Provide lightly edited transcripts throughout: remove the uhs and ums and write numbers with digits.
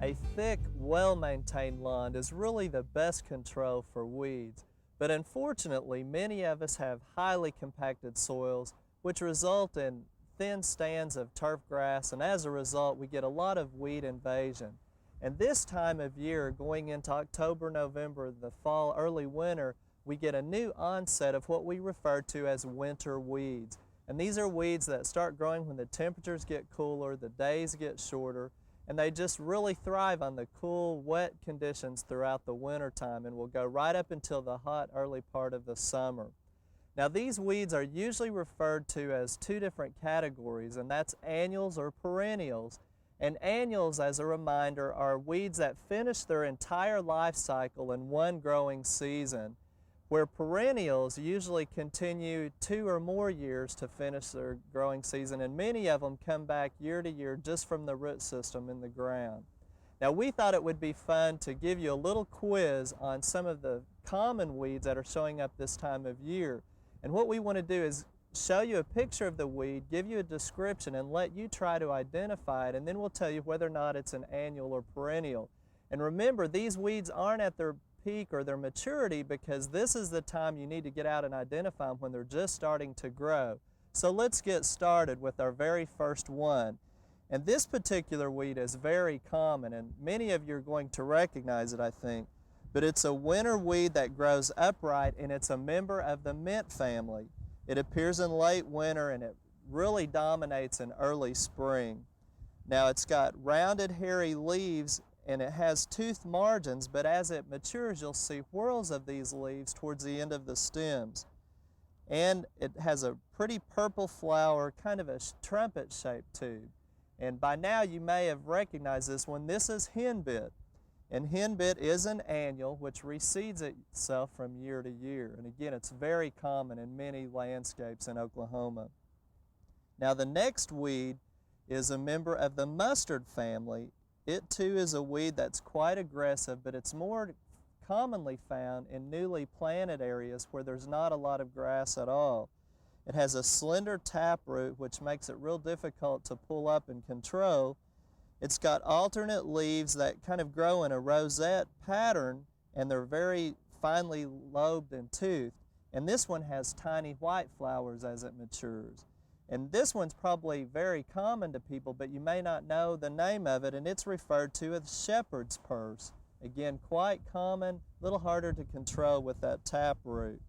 A thick, well-maintained lawn is really the best control for weeds, but unfortunately many of us have highly compacted soils which result in thin stands of turf grass, and as a result we get a lot of weed invasion. And this time of year, going into October, November, the fall, early winter, we get a new onset of what we refer to as winter weeds. And these are weeds that start growing when the temperatures get cooler, the days get shorter, and they just really thrive on the cool, wet conditions throughout the winter time and will go right up until the hot early part of the summer. Now these weeds are usually referred to as two different categories, and that's annuals or perennials. And annuals, as a reminder, are weeds that finish their entire life cycle in one growing season, where perennials usually continue 2 or more years to finish their growing season, and many of them come back year to year just from the root system in the ground. Now we thought it would be fun to give you a little quiz on some of the common weeds that are showing up this time of year. And what we want to do is show you a picture of the weed, give you a description, and let you try to identify it, and then we'll tell you whether or not it's an annual or perennial. And remember, these weeds aren't at their peak or their maturity, because this is the time you need to get out and identify them, when they're just starting to grow. So let's get started with our very first one. And this particular weed is very common, and many of you are going to recognize it, I think. But it's a winter weed that grows upright, and it's a member of the mint family. It appears in late winter and it really dominates in early spring. Now it's got rounded hairy leaves and it has toothed margins, but as it matures you'll see whorls of these leaves towards the end of the stems. And it has a pretty purple flower, kind of a trumpet-shaped tube. And by now you may have recognized this one. This is henbit. And henbit is an annual which reseeds itself from year to year. And again, it's very common in many landscapes in Oklahoma. Now the next weed is a member of the mustard family. It too is a weed that's quite aggressive, but it's more commonly found in newly planted areas where there's not a lot of grass at all. It has a slender taproot which makes it real difficult to pull up and control. It's got alternate leaves that kind of grow in a rosette pattern, and they're very finely lobed and toothed. And this one has tiny white flowers as it matures. And this one's probably very common to people, but you may not know the name of it, and it's referred to as shepherd's purse. Again, quite common, a little harder to control with that taproot.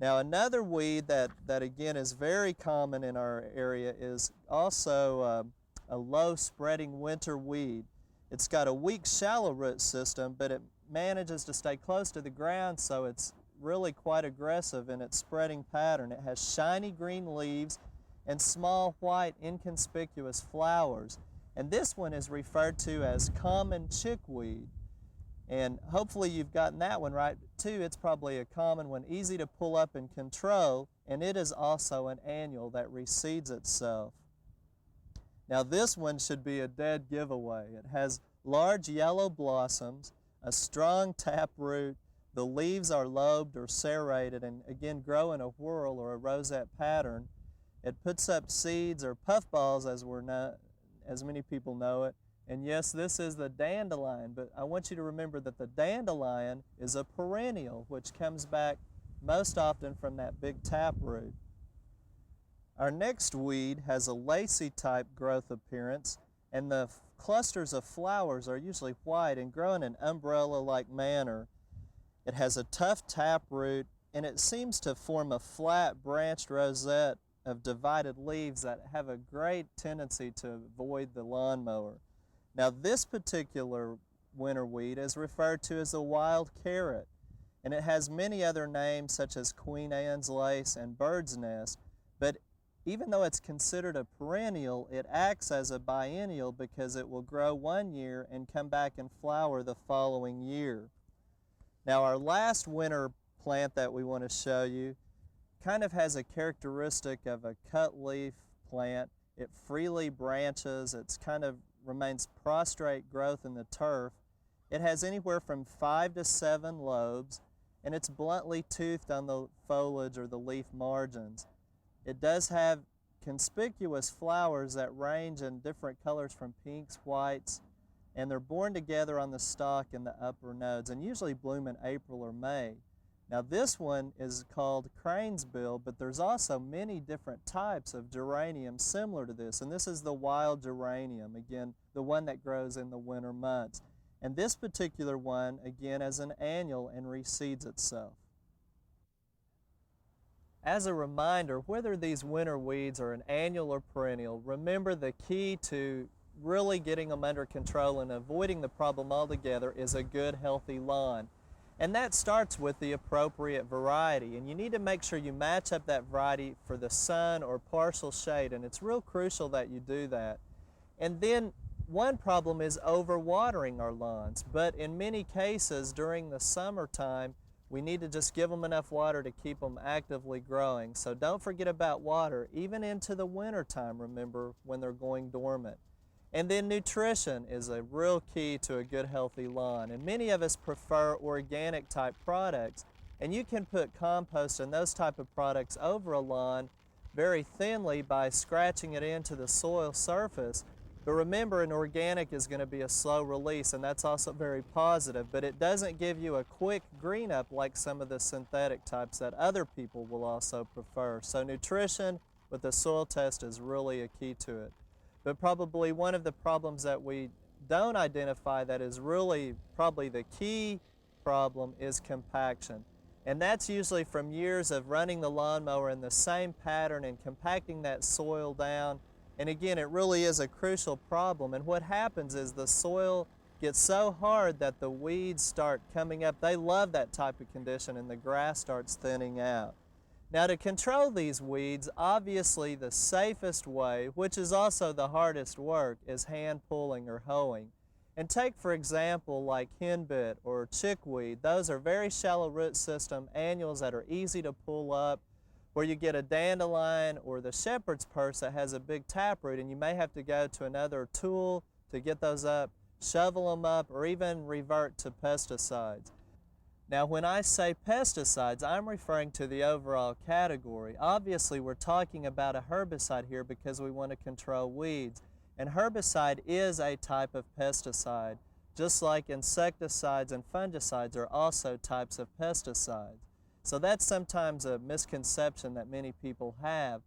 Now another weed that again is very common in our area is also a low spreading winter weed. It's got a weak shallow root system, but it manages to stay close to the ground, so it's really quite aggressive in its spreading pattern. It has shiny green leaves and small white inconspicuous flowers. And this one is referred to as common chickweed. And hopefully you've gotten that one right too. It's probably a common one, easy to pull up and control, and it is also an annual that reseeds itself. Now this one should be a dead giveaway. It has large yellow blossoms, a strong taproot, the leaves are lobed or serrated and again grow in a whorl or a rosette pattern. It puts up seeds or puffballs as many people know it. And yes, this is the dandelion, but I want you to remember that the dandelion is a perennial which comes back most often from that big taproot. Our next weed has a lacy type growth appearance, and the clusters of flowers are usually white and grow in an umbrella-like manner. It has a tough taproot, and it seems to form a flat branched rosette of divided leaves that have a great tendency to avoid the lawnmower. Now this particular winter weed is referred to as a wild carrot, and it has many other names such as Queen Anne's lace and bird's nest, but even though it's considered a perennial, it acts as a biennial because it will grow one year and come back and flower the following year. Now our last winter plant that we want to show you kind of has a characteristic of a cut leaf plant. It freely branches, it's kind of remains prostrate growth in the turf. It has anywhere from 5 to 7 lobes, and it's bluntly toothed on the foliage or the leaf margins. It does have conspicuous flowers that range in different colors from pinks, whites, and they're born together on the stalk in the upper nodes and usually bloom in April or May. Now this one is called crane's bill, but there's also many different types of geranium similar to this, and this is the wild geranium, again, the one that grows in the winter months. And this particular one, again, is an annual and reseeds itself. As a reminder, whether these winter weeds are an annual or perennial, remember the key to really getting them under control and avoiding the problem altogether is a good, healthy lawn. And that starts with the appropriate variety. And you need to make sure you match up that variety for the sun or partial shade. And it's real crucial that you do that. And then one problem is overwatering our lawns. But in many cases during the summertime, we need to just give them enough water to keep them actively growing. So don't forget about water, even into the winter time, remember, when they're going dormant. And then nutrition is a real key to a good, healthy lawn. And many of us prefer organic type products. And you can put compost and those type of products over a lawn very thinly by scratching it into the soil surface. But remember, an organic is going to be a slow release, and that's also very positive, but it doesn't give you a quick green up like some of the synthetic types that other people will also prefer. So nutrition with the soil test is really a key to it. But probably one of the problems that we don't identify that is really probably the key problem is compaction. And that's usually from years of running the lawnmower in the same pattern and compacting that soil down. And again, it really is a crucial problem. And what happens is the soil gets so hard that the weeds start coming up. They love that type of condition, and the grass starts thinning out. Now, to control these weeds, obviously the safest way, which is also the hardest work, is hand pulling or hoeing. And take, for example, like henbit or chickweed. Those are very shallow root system annuals that are easy to pull up, where you get a dandelion or the shepherd's purse that has a big taproot, and you may have to go to another tool to get those up, shovel them up, or even revert to pesticides. Now, when I say pesticides, I'm referring to the overall category. Obviously, we're talking about a herbicide here because we want to control weeds. And herbicide is a type of pesticide, just like insecticides and fungicides are also types of pesticides. So that's sometimes a misconception that many people have.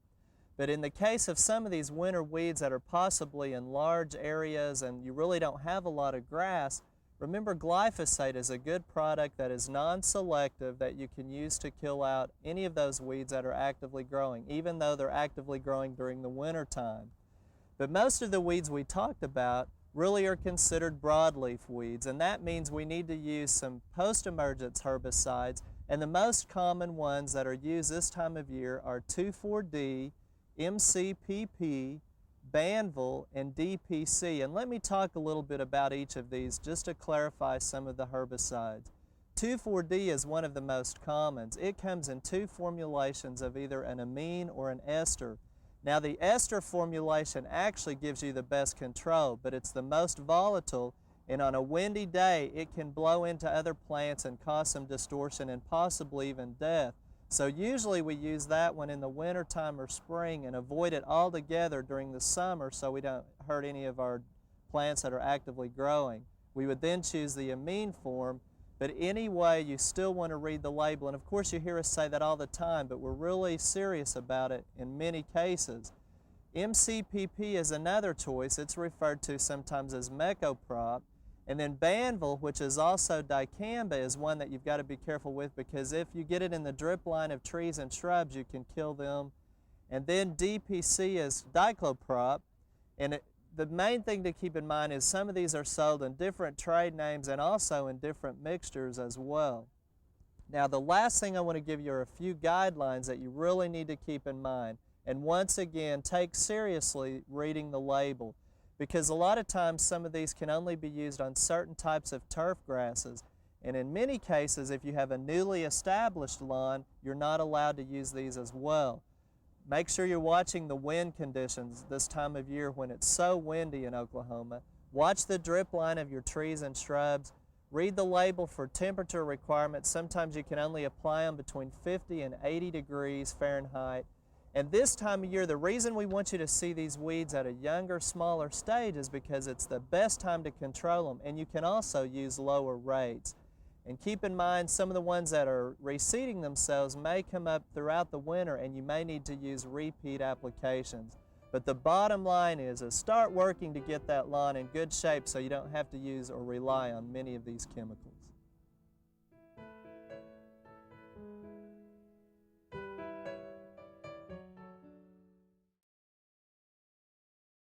But in the case of some of these winter weeds that are possibly in large areas and you really don't have a lot of grass, remember glyphosate is a good product that is non-selective that you can use to kill out any of those weeds that are actively growing, even though they're actively growing during the winter time. But most of the weeds we talked about really are considered broadleaf weeds, and that means we need to use some post-emergence herbicides. And the most common ones that are used this time of year are 2,4-D, MCPP, Banvel, and DPC. And let me talk a little bit about each of these just to clarify some of the herbicides. 2,4-D is one of the most common. It comes in two formulations of either an amine or an ester. Now the ester formulation actually gives you the best control, but it's the most volatile, and on a windy day it can blow into other plants and cause some distortion and possibly even death. So usually we use that one in the winter time or spring and avoid it altogether during the summer so we don't hurt any of our plants that are actively growing. We would then choose the amine form, but anyway you still want to read the label, and of course you hear us say that all the time, but we're really serious about it in many cases. MCPP is another choice. It's referred to sometimes as mecoprop. And then Banvel, which is also dicamba, is one that you've got to be careful with because if you get it in the drip line of trees and shrubs, you can kill them. And then DPC is dicloprop. And the main thing to keep in mind is some of these are sold in different trade names and also in different mixtures as well. Now, the last thing I want to give you are a few guidelines that you really need to keep in mind. And once again, take seriously reading the label, because a lot of times some of these can only be used on certain types of turf grasses. And in many cases, if you have a newly established lawn, you're not allowed to use these as well. Make sure you're watching the wind conditions this time of year when it's so windy in Oklahoma. Watch the drip line of your trees and shrubs. Read the label for temperature requirements. Sometimes you can only apply them between 50 and 80 degrees Fahrenheit. And this time of year, the reason we want you to see these weeds at a younger, smaller stage is because it's the best time to control them, and you can also use lower rates. And keep in mind, some of the ones that are reseeding themselves may come up throughout the winter, and you may need to use repeat applications. But the bottom line is start working to get that lawn in good shape so you don't have to use or rely on many of these chemicals.